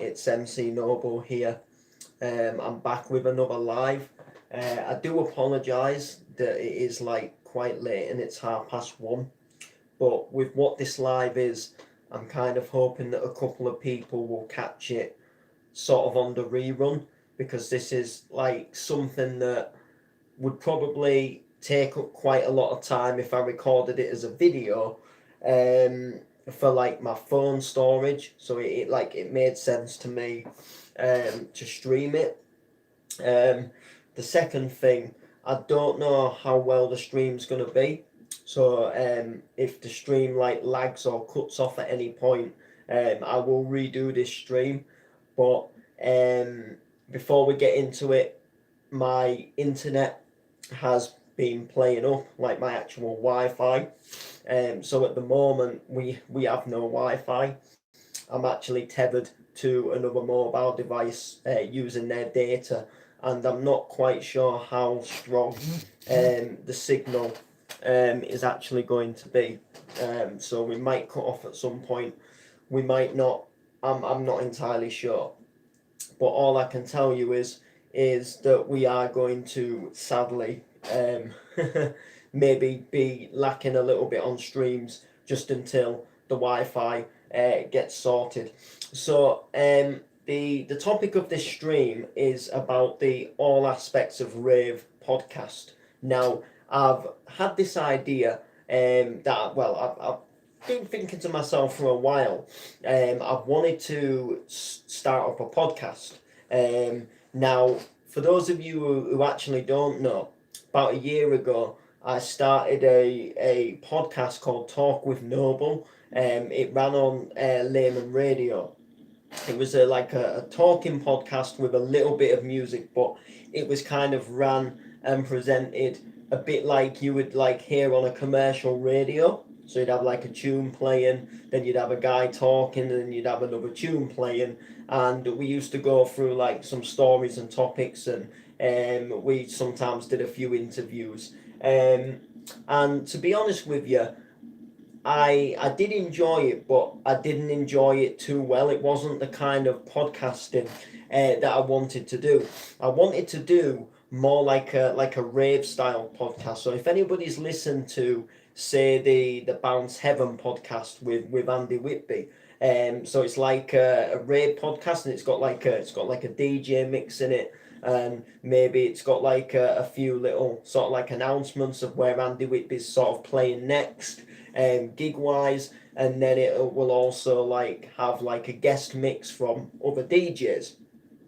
it's MC Noble here. I'm back with another live. I do apologise that it is like quite late and it's 1:30, but with what this live is, I'm kind of hoping that a couple of people will catch it sort of on the rerun, because this is like something that would probably take up quite a lot of time if I recorded it as a video, um, for like my phone storage. So it made sense to me to stream it. The second thing, I don't know how well the stream's gonna be. So if the stream like lags or cuts off at any point, I will redo this stream. But um, before we get into it, my internet has been playing up, like my actual Wi-Fi. So at the moment we have no Wi-Fi. I'm actually tethered to another mobile device using their data, and I'm not quite sure how strong the signal is actually going to be. So we might cut off at some point. We might not. I'm not entirely sure. But all I can tell you is that we are going to sadly maybe be lacking a little bit on streams just until the Wi-Fi gets sorted. So the topic of this stream is about the All Aspects of Rave podcast. Now, I've had this idea that, well, I've been thinking to myself for a while. I've wanted to start up a podcast. Now, for those of you who actually don't know, about a year ago, I started a podcast called Talk with Noble. It ran on Layman Radio. It was a talking podcast with a little bit of music, but it was kind of ran and presented a bit like you would like hear on a commercial radio. So you'd have like a tune playing, then you'd have a guy talking, and then you'd have another tune playing. And we used to go through like some stories and topics, and we sometimes did a few interviews. And to be honest with you, I did enjoy it, but I didn't enjoy it too well. It wasn't the kind of podcasting that I wanted to do. I wanted to do more like a rave style podcast. So if anybody's listened to, say, the Bounce Heaven podcast with Andy Whitby, so it's like a rave podcast, and it's got like a DJ mix in it, and maybe it's got like a few little sort of like announcements of where Andy Whitby's sort of playing next, gig wise, and then it will also like have like a guest mix from other DJs.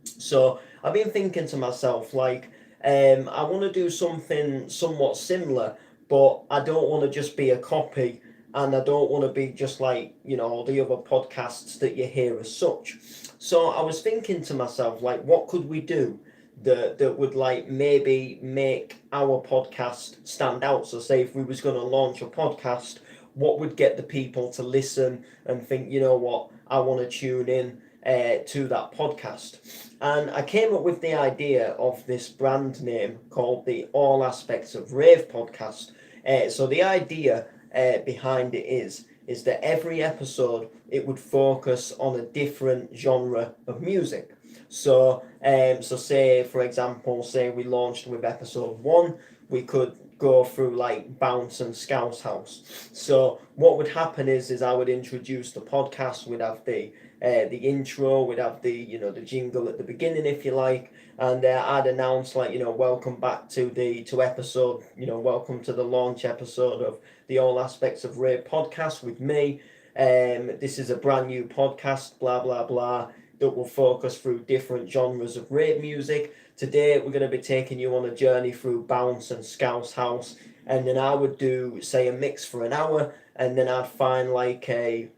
So I've been thinking to myself like, I want to do something somewhat similar, but I don't want to just be a copy, and I don't want to be just like, all the other podcasts that you hear as such. So I was thinking to myself like, what could we do that would like maybe make our podcast stand out? So say if we was going to launch a podcast, what would get the people to listen and think, you know what, I want to tune in to that podcast? And I came up with the idea of this brand name called the All Aspects of Rave podcast. So the idea behind it is that every episode it would focus on a different genre of music. So say for example, say we launched with episode 1, we could go through like Bounce and Scouse House. So what would happen is I would introduce the podcast. We'd have the intro, we'd have the jingle at the beginning, if you like, and I'd announce like, welcome back to episode, welcome to the launch episode of the All Aspects of Rave podcast with me. This is a brand new podcast, blah blah blah, that will focus through different genres of rave music. Today we're going to be taking you on a journey through Bounce and Scouse House, and then I would do say a mix for an hour, and then I'd find like a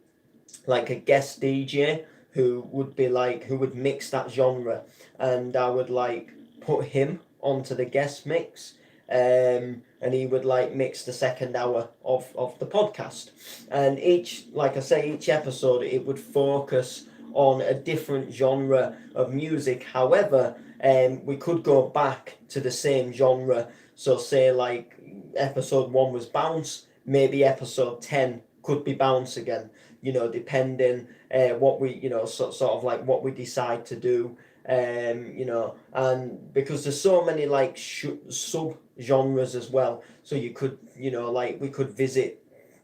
guest DJ who would mix that genre, and I would like put him onto the guest mix, and he would like mix the second hour of the podcast. And each episode it would focus on a different genre of music. However, we could go back to the same genre. So say like episode 1 was Bounce, maybe episode 10 could be Bounce again, depending what we, sort of like what we decide to do. And because there's so many like sub genres as well, so you could, like we could visit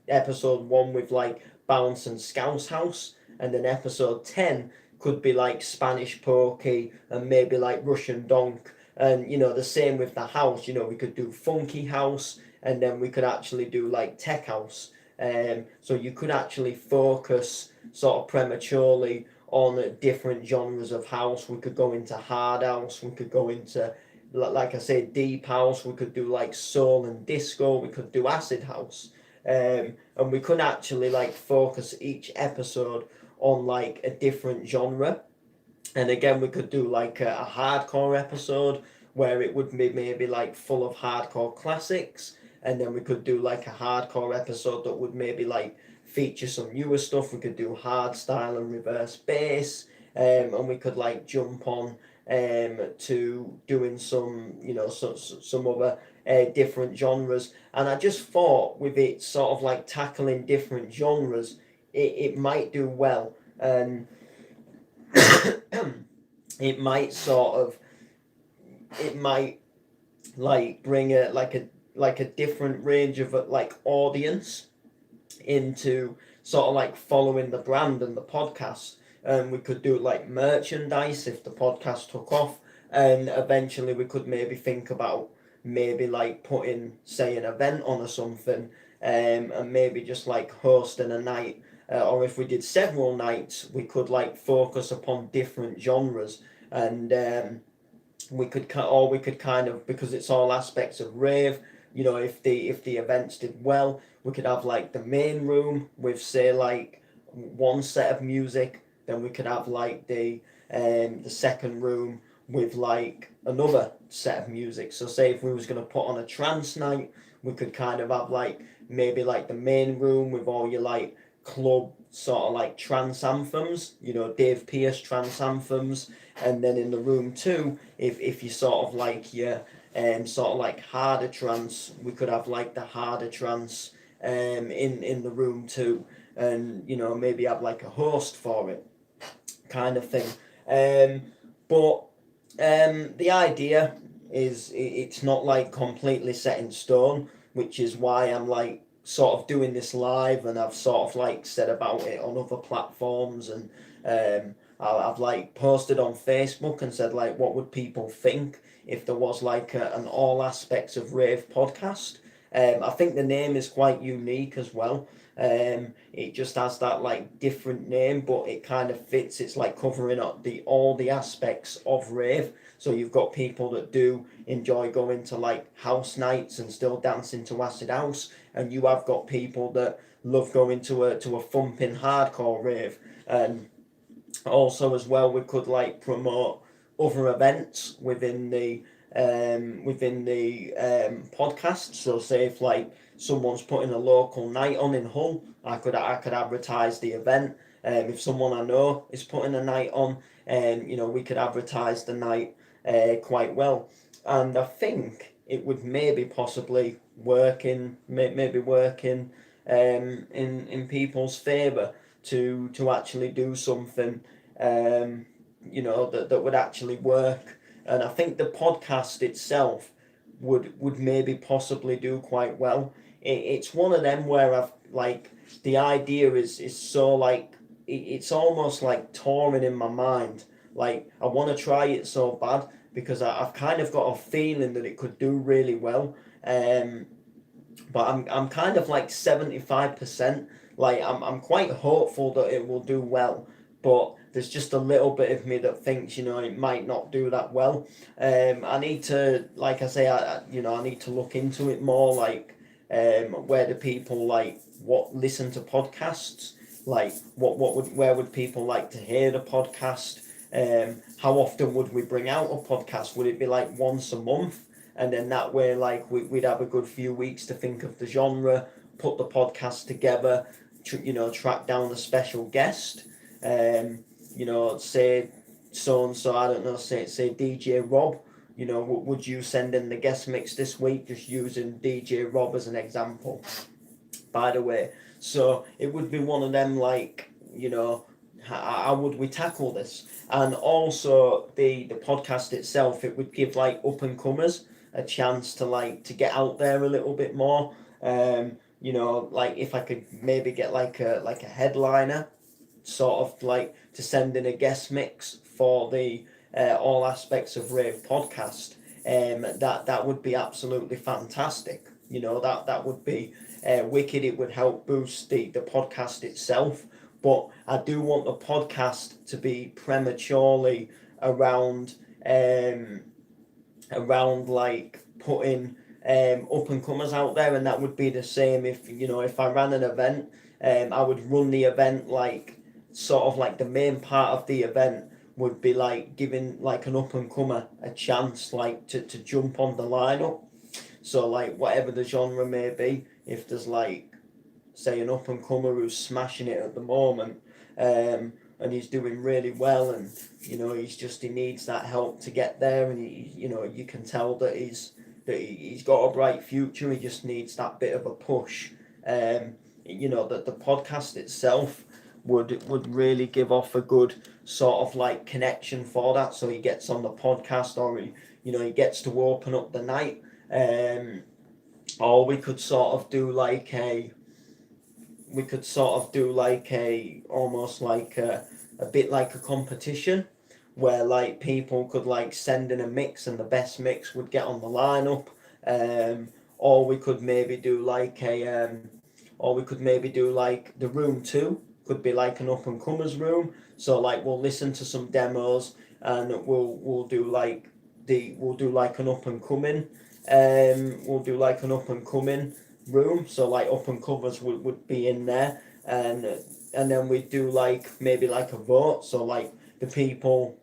episode 1 with like Bounce and Scouse House, and then episode 10 could be like Spanish Pokey and maybe like Russian Donk. And the same with the house, we could do Funky House, and then we could actually do like Tech House. So you could actually focus sort of prematurely on different genres of house. We could go into hard house, we could go into, like I say, deep house, we could do like soul and disco, we could do acid house. And we could actually like focus each episode on like a different genre. And again, we could do like a hardcore episode where it would be maybe like full of hardcore classics, and then we could do like a hardcore episode that would maybe like feature some newer stuff. We could do hard style and reverse bass, and we could like jump on to doing some, some other different genres. And I just thought with it sort of like tackling different genres, it might do well. And it might sort of, it might like bring a different range of like audience into sort of like following the brand and the podcast. And we could do like merchandise if the podcast took off, and eventually we could maybe think about maybe like putting, say, an event on or something, and maybe just like hosting a night, or if we did several nights, we could like focus upon different genres. And we could kind of, because it's all aspects of rave, if the events did well, we could have like the main room with, say, like one set of music, then we could have like the second room with like another set of music. So say if we was going to put on a trance night, we could kind of have like maybe like the main room with all your like club sort of like trance anthems, Dave Pearce trance anthems. And then in the room 2, if you sort of like your sort of like harder trance, we could have like the harder trance in the room 2, and maybe have like a host for it, kind of thing. But the idea is it's not like completely set in stone, which is why I'm like sort of doing this live, and I've sort of like said about it on other platforms. And I've like posted on Facebook and said like, what would people think if there was like an all aspects of rave podcast. I think the name is quite unique as well. It just has that like different name, but it kind of fits. It's like covering up all the aspects of rave. So you've got people that do enjoy going to like house nights and still dancing to acid house, and you have got people that love going to a thumping hardcore rave. And also as well, we could like promote other events within the podcast. So say if like someone's putting a local night on in Hull, I could advertise the event. If someone I know is putting a night on, we could advertise the night quite well. And I think it would maybe possibly work in in people's favour to actually do something that would actually work. And I think the podcast itself would maybe possibly do quite well. It's one of them where I've like, the idea is so like, it's almost like touring in my mind. Like I want to try it so bad because I've kind of got a feeling that it could do really well. But I'm kind of like 75%. Like I'm quite hopeful that it will do well, but there's just a little bit of me that thinks it might not do that well. I need to, like I say, I need to look into it more. Like where do people like listen to podcasts? Like where would people like to hear the podcast? How often would we bring out a podcast? Would it be like once a month? And then that way, like we'd have a good few weeks to think of the genre, put the podcast together, track down a special guest. Say so and so, I don't know, say DJ Rob. Would you send in the guest mix this week? Just using DJ Rob as an example, by the way. So it would be one of them, like, how would we tackle this? And also the podcast itself, it would give like up and comers a chance to like to get out there a little bit more. Like if I could maybe get like a headliner, sort of like to send in a guest mix for the all aspects of Rave podcast. That would be absolutely fantastic. That would be wicked. It would help boost the podcast itself. But I do want the podcast to be prematurely around um, around like putting up and comers out there, and that would be the same if I ran an event. I would run the event like sort of like the main part of the event would be like giving like an up and comer a chance like to jump on the lineup. So like whatever the genre may be, if there's like say an up and comer who's smashing it at the moment, and he's doing really well, and he needs that help to get there, and you can tell that he's got a bright future. He just needs that bit of a push. That the podcast itself would really give off a good sort of like connection for that. So he gets on the podcast, or he gets to open up the night. Or we could sort of do like a almost like a bit like a competition, where like people could like send in a mix, and the best mix would get on the lineup. Or we could maybe do like the room two could be like an up and comers room. So like we'll listen to some demos, and we'll do like an up and coming room. So like up and comers would be in there, and then we do like maybe like a vote. So like the people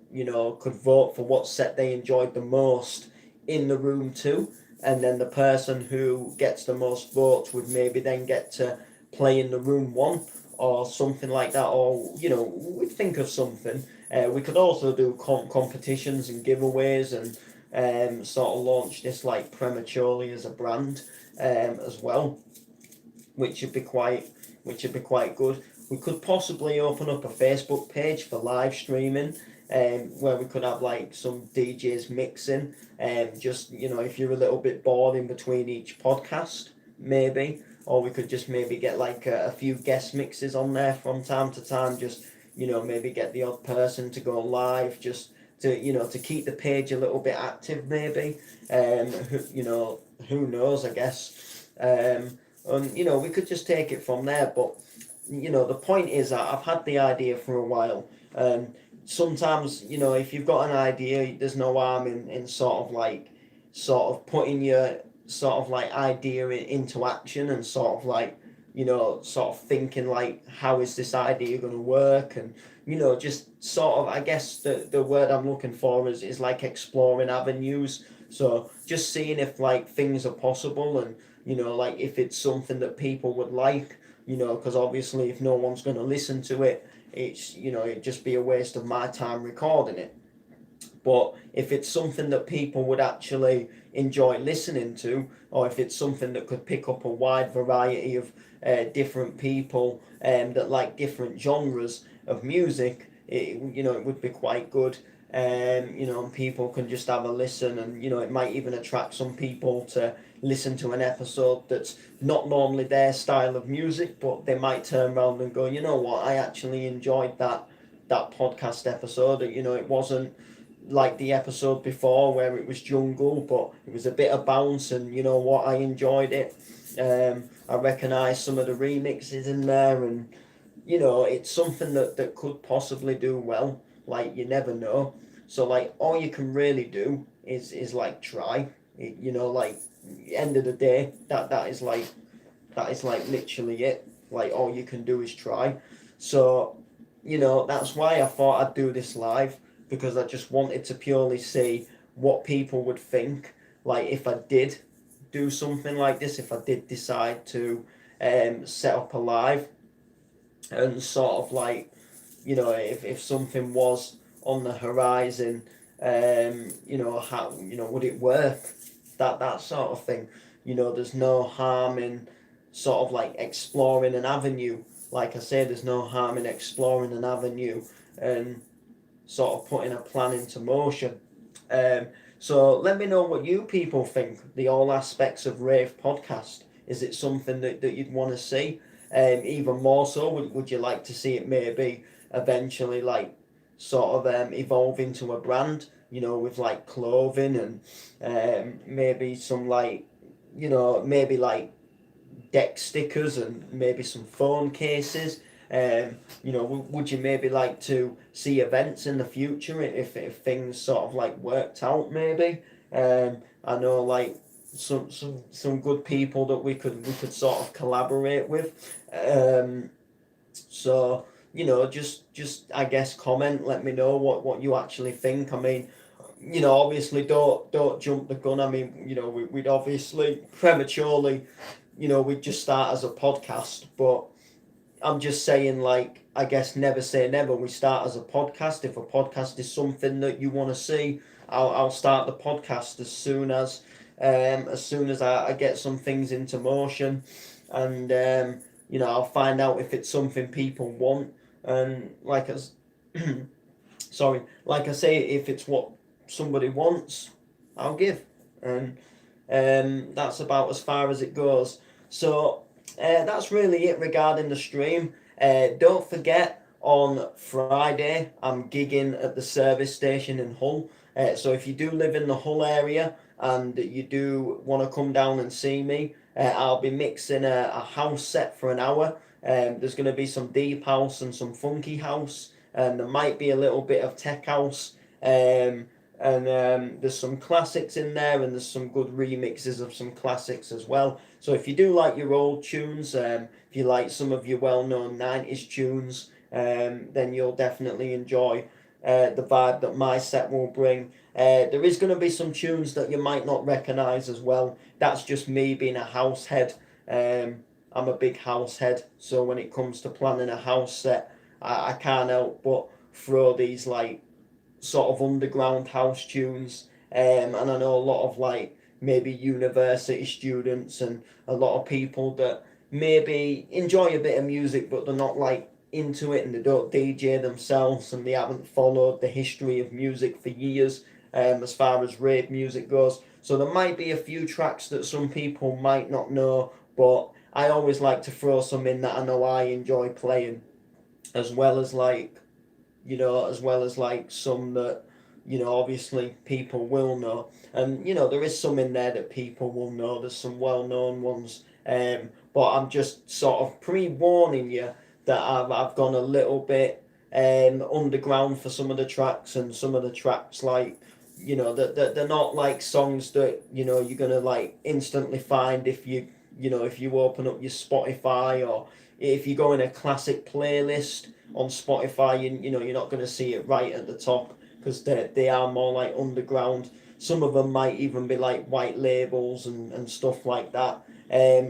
could vote for what set they enjoyed the most in the room too, and then the person who gets the most votes would maybe then get to play in the room one, or something like that. Or we'd think of something. We could also do competitions and giveaways, and sort of launch this like prematurely as a brand, as well, which would be quite good. We could possibly open up a Facebook page for live streaming, where we could have like some DJs mixing, just if you're a little bit bored in between each podcast, maybe. Or we could just maybe get like a few guest mixes on there from time to time, just maybe get the odd person to go live, just to keep the page a little bit active, maybe. Who knows, I guess. And we could just take it from there. But the point is that I've had the idea for a while. Sometimes if you've got an idea, there's no harm in sort of putting your sort of like idea into action, and sort of like sort of thinking like, how is this idea going to work? And just sort of, I guess the word I'm looking for is like exploring avenues. So just seeing if like things are possible, and like if it's something that people would like, because obviously if no one's going to listen to it, it's it'd just be a waste of my time recording it. But if it's something that people would actually enjoy listening to, or if it's something that could pick up a wide variety of different people, that like different genres of music, it would be quite good. And people can just have a listen, and it might even attract some people to listen to an episode that's not normally their style of music, but they might turn around and go, you know what, I actually enjoyed that podcast episode. It wasn't like the episode before where it was jungle, but it was a bit of bounce, and you know what, I enjoyed it. I recognise some of the remixes in there, and it's something that could possibly do well. Like, you never know. So like all you can really do is like try. Like end of the day, that is like literally it. Like all you can do is try. So that's why I thought I'd do this live, because I just wanted to purely see what people would think. Like if I did do something like this, if I did decide to set up a live, and sort of like if something was on the horizon, how would it work, that sort of thing. There's no harm in sort of like exploring an avenue like I say, there's no harm in exploring an avenue and sort of putting a plan into motion. Um, so let me know what you people think, the all aspects of Rave podcast. Is it something that you'd want to see? Even more so, would you like to see it maybe eventually like sort of evolve into a brand, with like clothing and maybe some like, maybe like deck stickers and maybe some phone cases. Would you maybe like to see events in the future if things sort of like worked out maybe? I know like some good people that we could sort of collaborate with. So just I guess comment, let me know what you actually think. I mean, obviously don't jump the gun. I mean, we'd obviously prematurely, we'd just start as a podcast, but I'm just saying, like, I guess never say never. We start as a podcast. If a podcast is something that you want to see, I'll start the podcast as soon as I get some things into motion, and I'll find out if it's something people want, and sorry, like I say, if it's what somebody wants, I'll give, and that's about as far as it goes. So that's really it regarding the stream. Don't forget, on Friday I'm gigging at the service station in Hull. So if you do live in the Hull area and you do want to come down and see me, I'll be mixing a house set for an hour. There's going to be some deep house and some funky house, and there might be a little bit of tech house. And there's some classics in there, and there's some good remixes of some classics as well. So if you do like your old tunes, if you like some of your well-known 90s tunes, then you'll definitely enjoy the vibe that my set will bring. There is going to be some tunes that you might not recognise as well. That's just me being a house head. I'm a big house head, so when it comes to planning a house set, I can't help but throw these like sort of underground house tunes. And I know a lot of like maybe university students and a lot of people that maybe enjoy a bit of music, but they're not like into it, and they don't DJ themselves, and they haven't followed the history of music for years, as far as rave music goes. So there might be a few tracks that some people might not know, but I always like to throw some in that I know I enjoy playing, as well as like some that, obviously people will know. And, there is some in there that people will know. There's some well-known ones. But I'm just sort of pre-warning you that I've gone a little bit underground for some of the tracks, and some of the tracks, like, that they're not like songs that, you're going to like instantly find if you open up your Spotify, or if you go in a classic playlist on Spotify, you're not going to see it right at the top, because they are more like underground. Some of them might even be like white labels and stuff like that.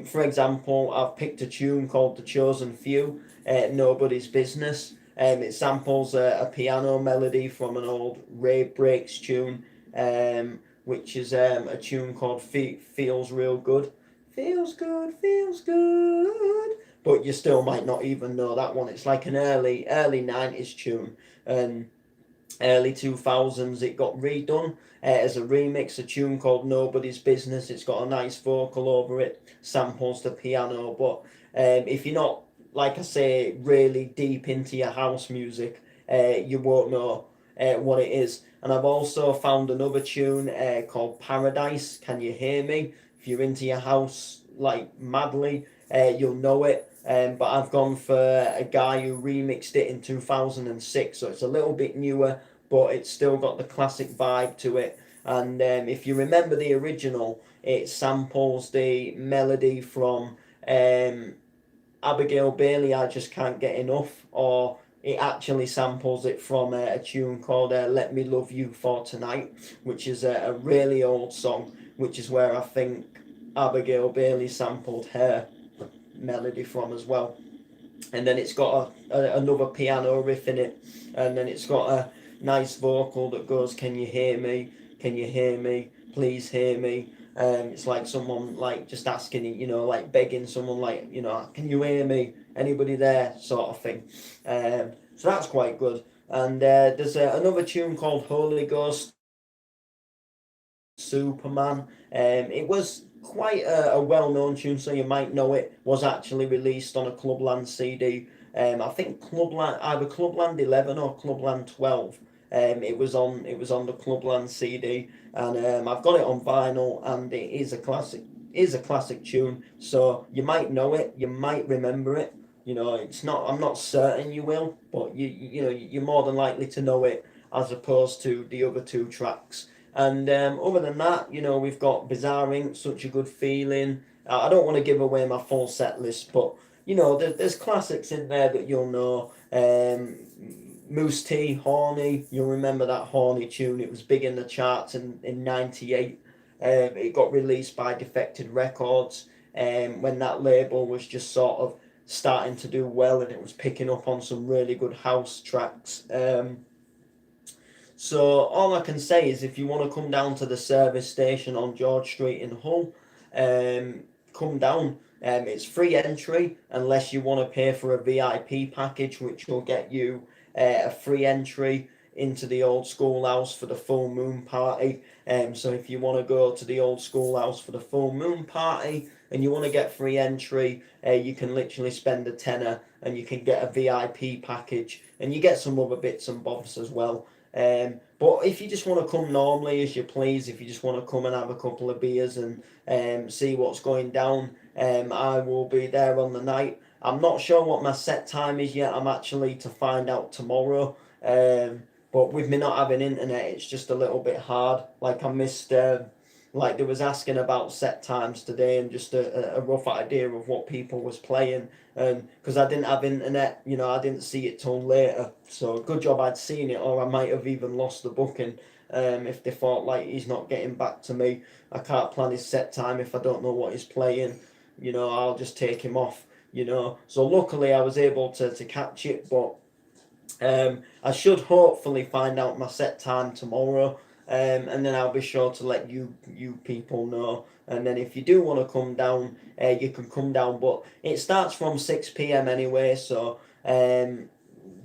For example, I've picked a tune called The Chosen Few, Nobody's Business. It samples a piano melody from an old Rave Breaks tune, which is a tune called Feels Real Good. Feels good, feels good. But you still might not even know that one. It's like an early 90s tune, and early 2000s it got redone as a remix, a tune called Nobody's Business. It's got a nice vocal over it, samples the piano. But if you're not, like I say, really deep into your house music, you won't know what it is. And I've also found another tune called Paradise, Can You Hear Me? If you're into your house like madly, you'll know it. But I've gone for a guy who remixed it in 2006, so it's a little bit newer, but it's still got the classic vibe to it. And if you remember the original, it samples the melody from Abigail Bailey, I Just Can't Get Enough, or it actually samples it from a tune called Let Me Love You For Tonight, which is a really old song, which is where I think Abigail Bailey sampled her melody from as well. And then it's got another piano riff in it, and then it's got a nice vocal that goes, can you hear me, can you hear me, please hear me. It's like someone like just asking, like begging someone, like, can you hear me? Anybody there? Sort of thing. So that's quite good. And there's another tune called Holy Ghost Superman. It was quite a well-known tune, so you might know it. Was actually released on a Clubland CD. I think Clubland, either Clubland 11 or Clubland 12. It was on the Clubland CD, and I've got it on vinyl, and it is a classic. Is a classic tune, so you might know it, you might remember it. It's not. I'm not certain you will, but you're more than likely to know it as opposed to the other two tracks. And other than that, we've got Bizarre Inc., Such a Good Feeling. I don't want to give away my full set list, but there's classics in there that you'll know. Moose T, Horny. You'll remember that Horny tune. It was big in the charts in '98. It got released by Defected Records when that label was just sort of starting to do well, and it was picking up on some really good house tracks. So all I can say is, if you want to come down to the service station on George Street in Hull, come down. It's free entry unless you want to pay for a VIP package, which will get you a free entry into the old schoolhouse for the full moon party. So if you want to go to the old schoolhouse for the full moon party and you want to get free entry, you can literally spend a tenner and you can get a VIP package, and you get some other bits and bobs as well. But if you just want to come normally as you please, if you just want to come and have a couple of beers and see what's going down, I will be there on the night. I'm not sure what my set time is yet. I'm actually to find out tomorrow. But with me not having internet, it's just a little bit hard. Like I missed, like they was asking about set times today, and just a rough idea of what people was playing. And because I didn't have internet, I didn't see it till later. So good job I'd seen it, or I might have even lost the booking. If they thought like he's not getting back to me, I can't plan his set time if I don't know what he's playing. I'll just take him off. So luckily I was able to catch it, but I should hopefully find out my set time tomorrow, and then I'll be sure to let you people know. And then if you do want to come down, you can come down. But it starts from 6 p.m. anyway, so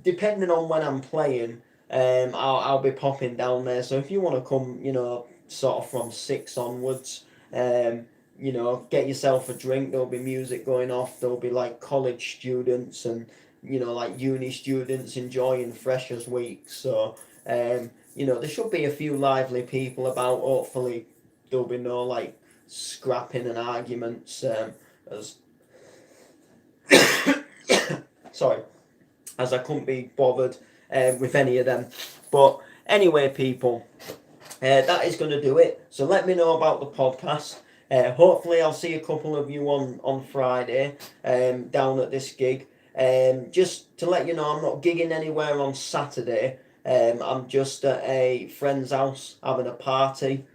depending on when I'm playing, I'll be popping down there. So if you want to come, sort of from 6 onwards, get yourself a drink. There'll be music going off. There'll be like college students and like uni students enjoying Freshers Week. So, there should be a few lively people about. Hopefully, there'll be no like scrapping and arguments. As sorry, as I couldn't be bothered with any of them. But anyway, people, that is going to do it. So let me know about the podcast. Hopefully, I'll see a couple of you on Friday down at this gig. Just to let you know, I'm not gigging anywhere on Saturday. I'm just at a friend's house having a party.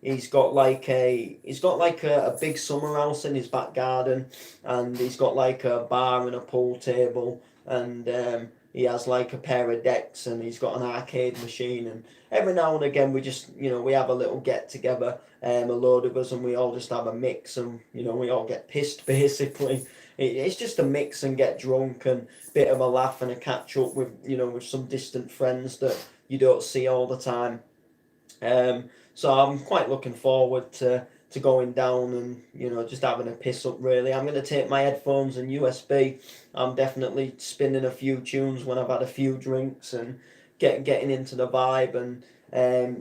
He's got like a big summer house in his back garden, and he's got like a bar and a pool table, and he has like a pair of decks, and he's got an arcade machine, and every now and again we just we have a little get together, a load of us, and we all just have a mix, and we all get pissed basically. It's just a mix and get drunk and bit of a laugh and a catch up with with some distant friends that you don't see all the time. So I'm quite looking forward to going down and just having a piss up really. I'm gonna take my headphones and USB. I'm definitely spinning a few tunes when I've had a few drinks and getting into the vibe, and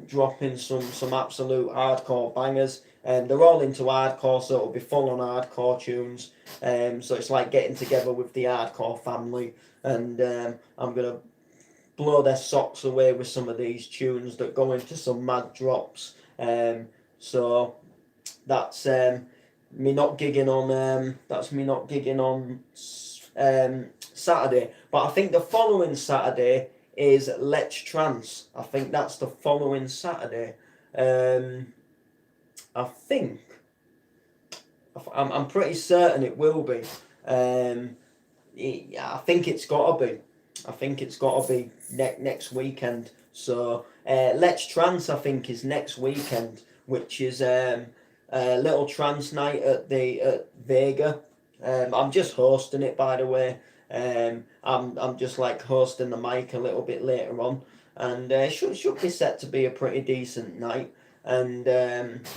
dropping some absolute hardcore bangers. They're all into hardcore, so it'll be full on hardcore tunes. So it's like getting together with the hardcore family, and I'm gonna blow their socks away with some of these tunes that go into some mad drops. So that's me not gigging on Saturday. But I think the following Saturday is Let's Trance. I think that's the following Saturday. I think I'm pretty certain it will be. I think it's got to be. I think it's got to be next weekend. So Let's Trance, I think, is next weekend. which is a little trance night at Vega. I'm just hosting it, by the way. I'm just like hosting the mic a little bit later on, and should be set to be a pretty decent night. And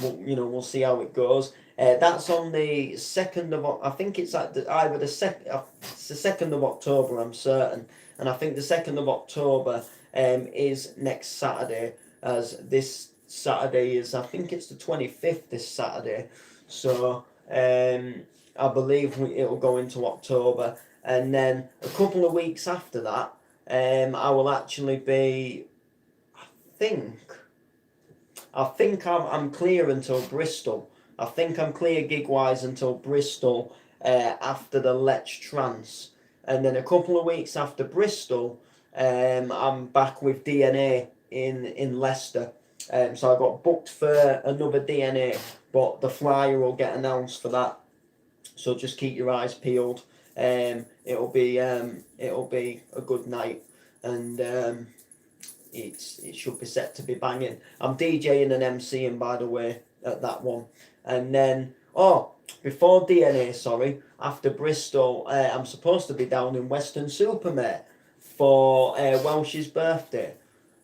we'll see how it goes. That's on the 2nd of, I think it's at either it's the 2nd of October, I'm certain, and I think the 2nd of October is next Saturday, as this Saturday is, I think it's the 25th this Saturday, so I believe it'll go into October, and then a couple of weeks after that, I will actually be, I think. I'm clear until Bristol. I think I'm clear gig-wise until Bristol after the Let's Trance. And then a couple of weeks after Bristol, I'm back with DNA in Leicester. So I got booked for another DNA, but the flyer will get announced for that. So just keep your eyes peeled. It'll be a good night, and it should be set to be banging. I'm DJing and MCing, by the way, at that one. And then, before DNA, sorry, after Bristol, I'm supposed to be down in Weston-super-Mare for Welsh's birthday.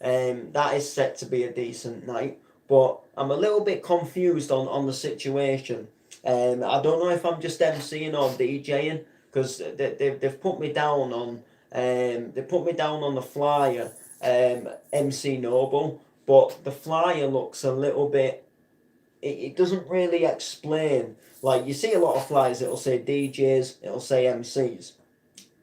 That is set to be a decent night, but I'm a little bit confused on the situation. I don't know if I'm just MCing or DJing, because they've put me down on the flyer, MC Noble, but the flyer looks a little bit. It doesn't really explain. Like, you see a lot of flyers, it'll say DJs, it'll say MCs.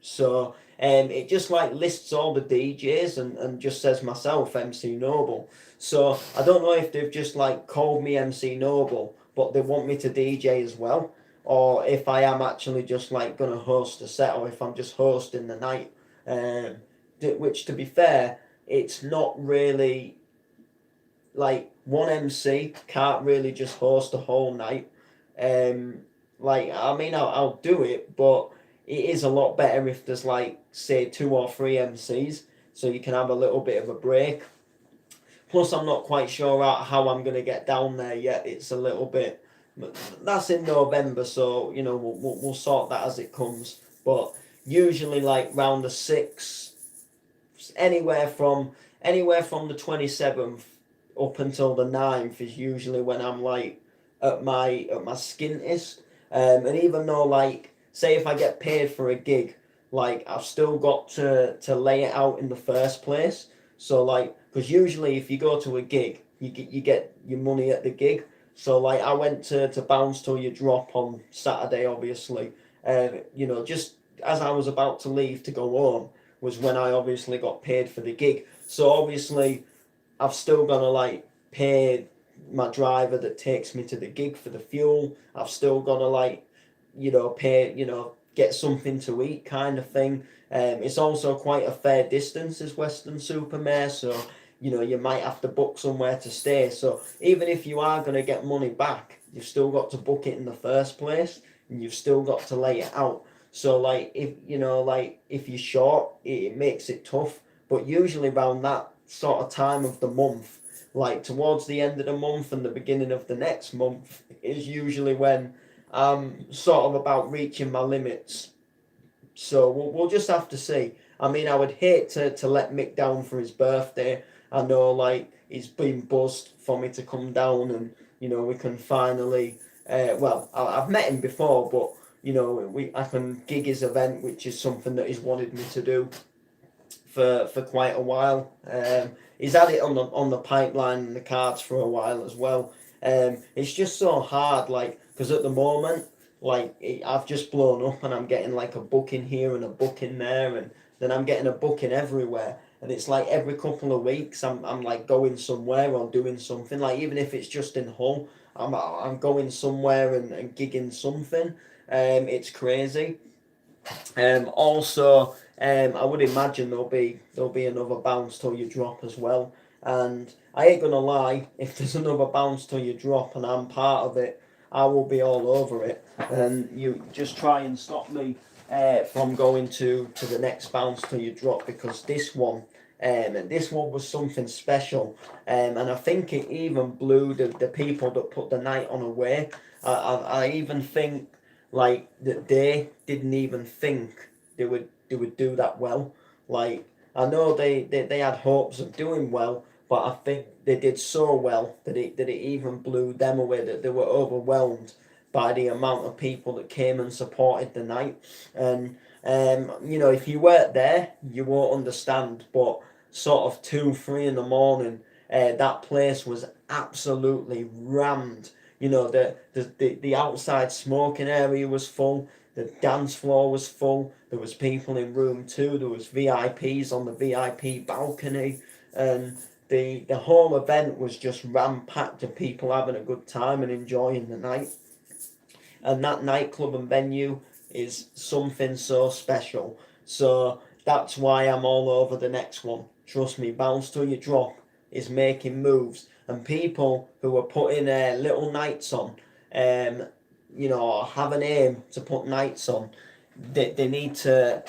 So it just like lists all the DJs and just says myself, MC Noble. So I don't know if they've just like called me MC Noble, but they want me to DJ as well, or if I am actually just like gonna host a set, or if I'm just hosting the night. Which, to be fair, it's not really like one MC can't really just host a whole night. Like, I mean, I'll do it, but it is a lot better if there's like, say, 2 or 3 MCs, so you can have a little bit of a break. Plus, I'm not quite sure how I'm going to get down there yet. It's a little bit. That's in November, so we'll sort that as it comes. But usually, like round the 6th, anywhere from the 27th up until the 9th is usually when I'm like at my skintest. And even though, like, say if I get paid for a gig, like, I've still got to lay it out in the first place. So, like, because usually if you go to a gig, you get your money at the gig. So, like, I went to Bounce Till You Drop on Saturday, obviously. Just as I was about to leave to go home was when I obviously got paid for the gig. So, obviously, I've still got to, like, pay my driver that takes me to the gig for the fuel. I've still got to, like, pay, get something to eat kind of thing. It's also quite a fair distance as Weston-super-Mare, so you might have to book somewhere to stay. So even if you are going to get money back, you've still got to book it in the first place, and you've still got to lay it out. So like if you're short, it makes it tough. But usually around that sort of time of the month, like towards the end of the month and the beginning of the next month, is usually when I'm sort of about reaching my limits. So we'll just have to see. I mean, I would hate to let Mick down for his birthday. I know, like, he's been buzzed for me to come down, and we can finally. I've met him before, but I can gig his event, which is something that he's wanted me to do for quite a while. He's had it on the pipeline and the cards for a while as well. It's just so hard, like, because at the moment, like, I've just blown up and I'm getting like a booking here and a booking there, and then I'm getting a booking everywhere. And it's like every couple of weeks I'm like going somewhere or doing something. Like, even if it's just in Hull, I'm going somewhere and gigging something. It's crazy. Also, I would imagine there'll be another Bounce Till You Drop as well. And I ain't gonna lie, if there's another Bounce Till You Drop and I'm part of it, I will be all over it. And you just try and stop me from going to the next Bounce Till You Drop, because this one And this one was something special, and I think it even blew the people that put the night on away. I even think like that they didn't even think they would do that well. Like I know they had hopes of doing well, but I think they did so well that it even blew them away, that they were overwhelmed by the amount of people that came and supported the night. And if you weren't there, you won't understand. But sort of 2, 3 in the morning, that place was absolutely rammed. The outside smoking area was full. The dance floor was full. There was people in room 2. There was VIPs on the VIP balcony, and the whole event was just ram packed of people having a good time and enjoying the night. And that nightclub and venue is something so special. So that's why I'm all over the next one. Trust me, Bounce Till You Drop is making moves, and people who are putting little nights on, have an aim to put nights on. They need to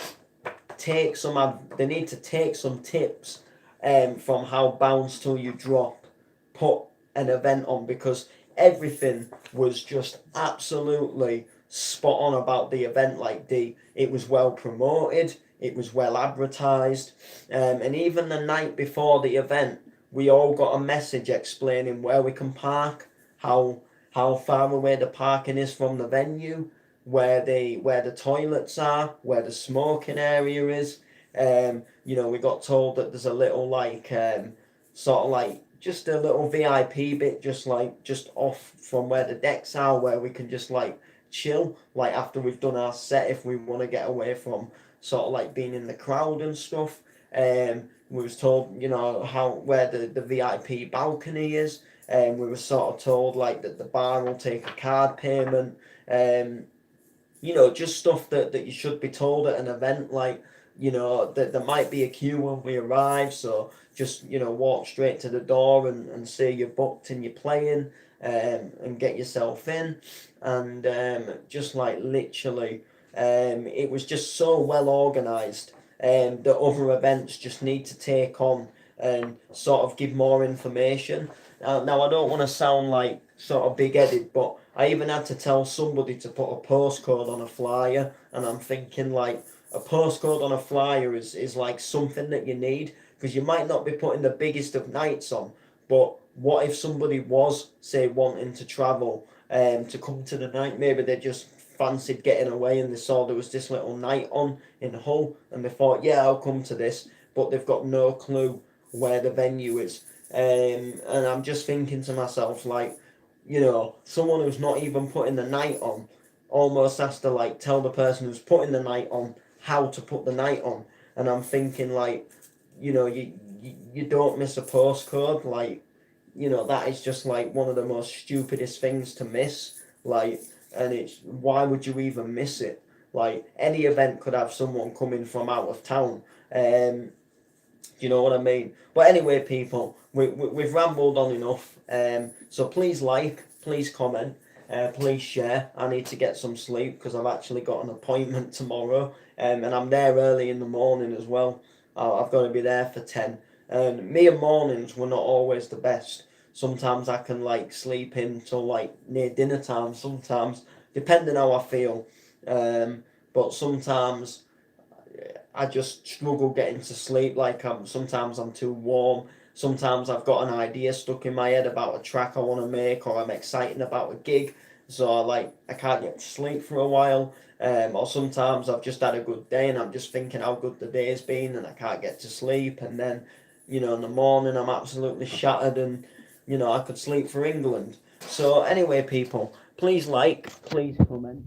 take some tips from how Bounce Till You Drop put an event on, because everything was just absolutely spot on about the event. Like it was well promoted, it was well advertised, and even the night before the event, we all got a message explaining where we can park, how far away the parking is from the venue, where the toilets are, where the smoking area is. We got told that there's a little sort of like just a little VIP bit, just off from where the decks are, where we can just like chill, like after we've done our set, if we want to get away from sort of like being in the crowd and stuff. We was told, how where the VIP balcony is, and we were sort of told like that the bar will take a card payment. Just stuff that you should be told at an event, like, that there might be a queue when we arrive, so just, walk straight to the door and say you're booked and you're playing, and get yourself in. And just like literally, it was just so well organised, that other events just need to take on and sort of give more information. Now, I don't want to sound like sort of big headed, but I even had to tell somebody to put a postcode on a flyer, and I'm thinking like a postcode on a flyer is like something that you need, because you might not be putting the biggest of nights on, but what if somebody was, say, wanting to travel to come to the night? Maybe they just fancied getting away and they saw there was this little night on in Hull and they thought, yeah, I'll come to this, but they've got no clue where the venue is. And I'm just thinking to myself, like, someone who's not even putting the night on almost has to like tell the person who's putting the night on how to put the night on. And I'm thinking like, you don't miss a postcode. Like, that is just like one of the most stupidest things to miss. Like, and it's, why would you even miss it? Like, any event could have someone coming from out of town. You know what I mean? But anyway, people, we've rambled on enough. So please please comment, please share. I need to get some sleep because I've actually got an appointment tomorrow, and I'm there early in the morning as well. I've got to be there for 10. And me and mornings were not always the best. Sometimes I can like sleep in till like near dinner time. Sometimes, depending how I feel. But sometimes I just struggle getting to sleep. Like sometimes I'm too warm. Sometimes I've got an idea stuck in my head about a track I want to make, or I'm excited about a gig, so I can't get to sleep for a while. Or sometimes I've just had a good day and I'm just thinking how good the day's been and I can't get to sleep, and then in the morning I'm absolutely shattered, and I could sleep for England. So anyway, people, please please comment.